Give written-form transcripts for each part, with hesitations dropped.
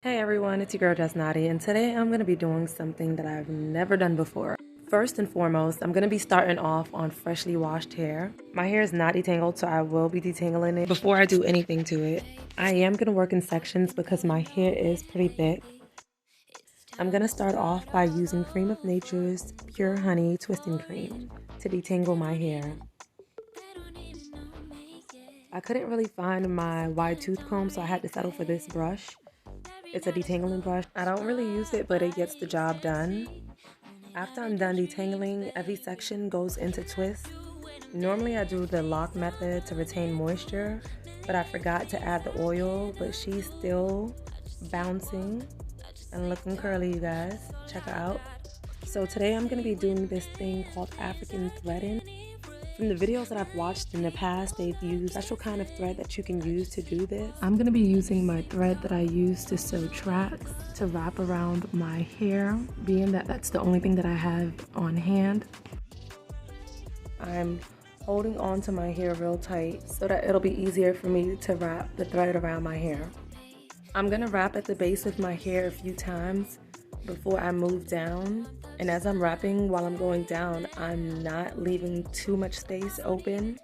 Hey everyone, it's your girl Jessknotty, and today I'm going to be doing something that I've never done before. First and foremost, I'm going to be starting off on freshly washed hair. My hair is not detangled, so I will be detangling it before I do anything to it. I am going to work in sections because my hair is pretty thick. I'm going to start off by using Cream of Nature's Pure Honey Twisting Cream to detangle my hair. I couldn't really find my wide tooth comb, so I had to settle for this brush. It's a detangling brush. I don't really use it, but it gets the job done. After I'm done detangling, every section goes into twists. Normally I do the lock method to retain moisture, but I forgot to add the oil, but she's still bouncing and looking curly, you guys. Check her out. So today I'm going to be doing this thing called African threading. From the videos that I've watched in the past, they've used a special kind of thread that you can use to do this. I'm going to be using my thread that I use to sew tracks to wrap around my hair, being that that's the only thing that I have on hand. I'm holding on to my hair real tight so that it'll be easier for me to wrap the thread around my hair. I'm going to wrap at the base of my hair a few times before I move down, and as I'm wrapping while I'm going down, I'm not leaving too much space open.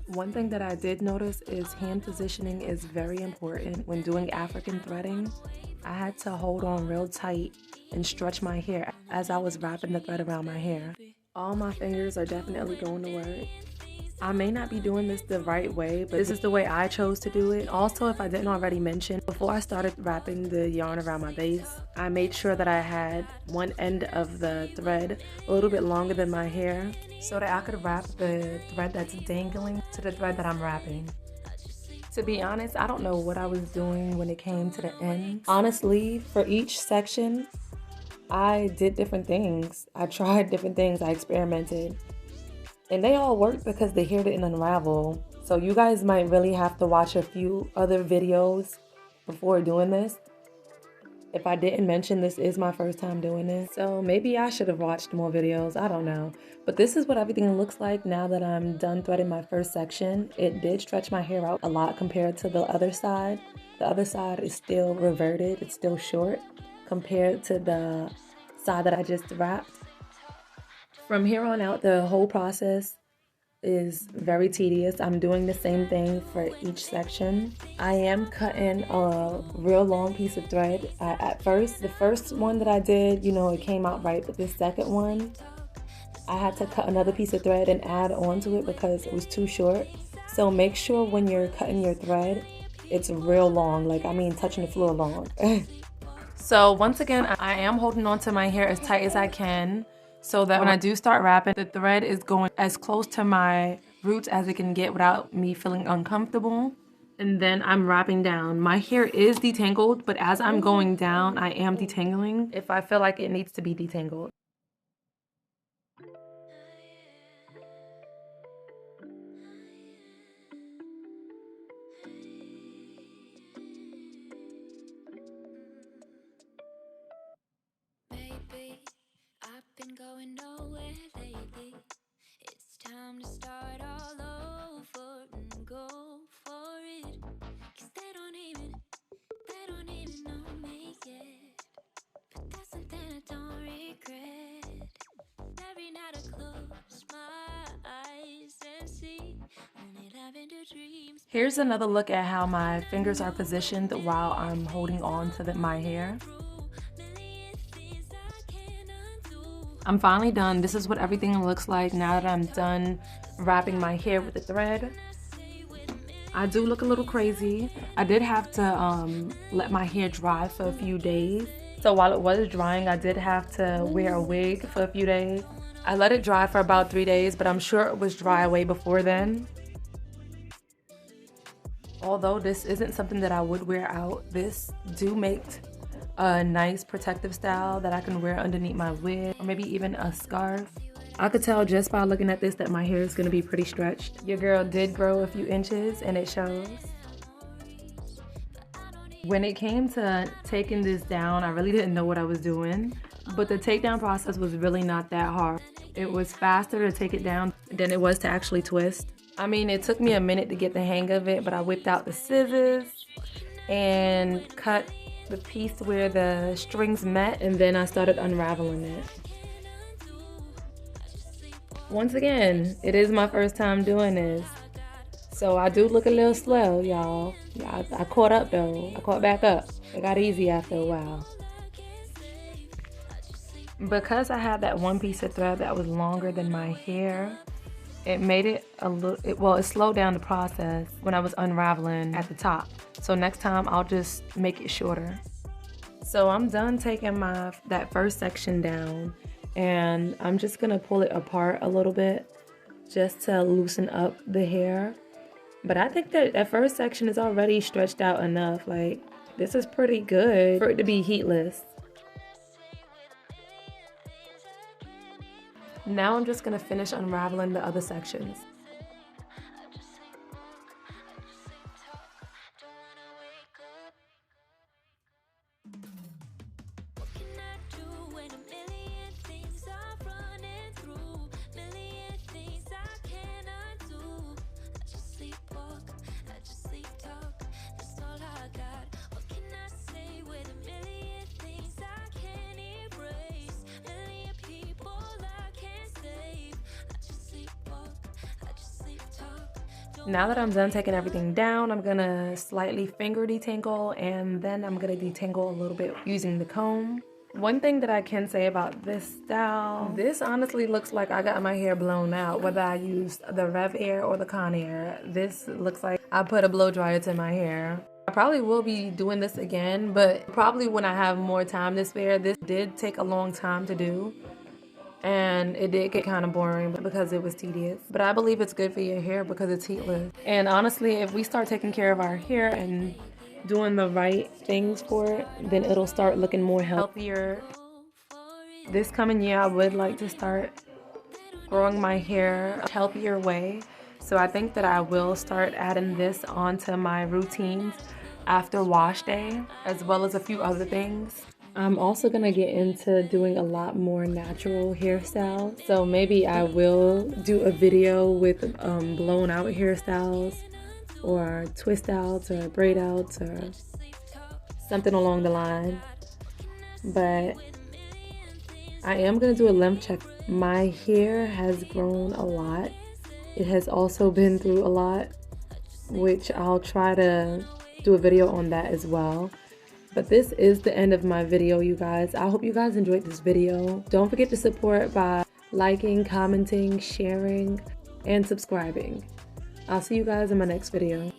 One thing that I did notice is hand positioning is very important when doing African threading. I had to hold on real tight and stretch my hair as I was wrapping the thread around my hair. All my fingers are definitely going to work. I may not be doing this the right way, but this is the way I chose to do it. Also, if I didn't already mention, before I started wrapping the yarn around my base, I made sure that I had one end of the thread a little bit longer than my hair so that I could wrap the thread that's dangling to the thread that I'm wrapping. To be honest, I don't know what I was doing when it came to the end. Honestly, for each section, I did different things. I tried different things, I experimented. And they all worked because the hair didn't unravel. So you guys might really have to watch a few other videos before doing this. If I didn't mention, this is my first time doing this. So maybe I should have watched more videos. I don't know. But this is what everything looks like now that I'm done threading my first section. It did stretch my hair out a lot compared to the other side. The other side is still reverted. It's still short compared to the side that I just wrapped. From here on out, the whole process is very tedious. I'm doing the same thing for each section. I am cutting a real long piece of thread. At first, the first one that I did, it came out right, but this second one, I had to cut another piece of thread and add onto it because it was too short. So make sure when you're cutting your thread, it's real long, touching the floor long. So once again, I am holding on to my hair as tight as I can, so that when I do start wrapping, the thread is going as close to my roots as it can get without me feeling uncomfortable. And then I'm wrapping down. My hair is detangled, but as I'm going down, I am detangling if I feel like it needs to be detangled. Been going nowhere lately. It's time to start all over and go for it. 'Cause they don't even know me yet. But that's something I don't regret. Every night I close my eyes and see only lavender dreams. Here's another look at how my fingers are positioned while I'm holding on to my hair. I'm finally done. This is what everything looks like now that I'm done wrapping my hair with the thread. I do look a little crazy. I did have to let my hair dry for a few days. So while it was drying, I did have to wear a wig for a few days. I let it dry for about 3 days, but I'm sure it was dry way before then. Although this isn't something that I would wear out, this do make a nice protective style that I can wear underneath my wig or maybe even a scarf. I could tell just by looking at this that my hair is going to be pretty stretched. Your girl did grow a few inches and it shows. When it came to taking this down, I really didn't know what I was doing, but the takedown process was really not that hard. It was faster to take it down than it was to actually twist. I mean, it took me a minute to get the hang of it, but I whipped out the scissors and cut the piece where the strings met, and then I started unraveling it. Once again, it is my first time doing this, so I do look a little slow, y'all. I caught up though. I caught back up. It got easy after a while. Because I had that one piece of thread that was longer than my hair, it made it a little, it slowed down the process when I was unraveling at the top. So next time I'll just make it shorter. So I'm done taking that first section down, and I'm just gonna pull it apart a little bit just to loosen up the hair. But I think that first section is already stretched out enough. Like, this is pretty good for it to be heatless. Now I'm just gonna finish unraveling the other sections. Now that I'm done taking everything down, I'm gonna slightly finger detangle, and then I'm gonna detangle a little bit using the comb. One thing that I can say about this style, this honestly looks like I got my hair blown out, whether I used the Rev Air or the Conair. This looks like I put a blow dryer to my hair. I probably will be doing this again, but probably when I have more time to spare. This did take a long time to do, and it did get kind of boring because it was tedious. But I believe it's good for your hair because it's heatless. And honestly, if we start taking care of our hair and doing the right things for it, then it'll start looking more healthier. This coming year, I would like to start growing my hair a healthier way. So I think that I will start adding this onto my routines after wash day, as well as a few other things. I'm also gonna get into doing a lot more natural hairstyles. So maybe I will do a video with blown out hairstyles, or twist outs, or braid outs, or something along the line. But I am gonna do a length check. My hair has grown a lot. It has also been through a lot, which I'll try to do a video on that as well. But this is the end of my video, you guys. I hope you guys enjoyed this video. Don't forget to support by liking, commenting, sharing, and subscribing. I'll see you guys in my next video.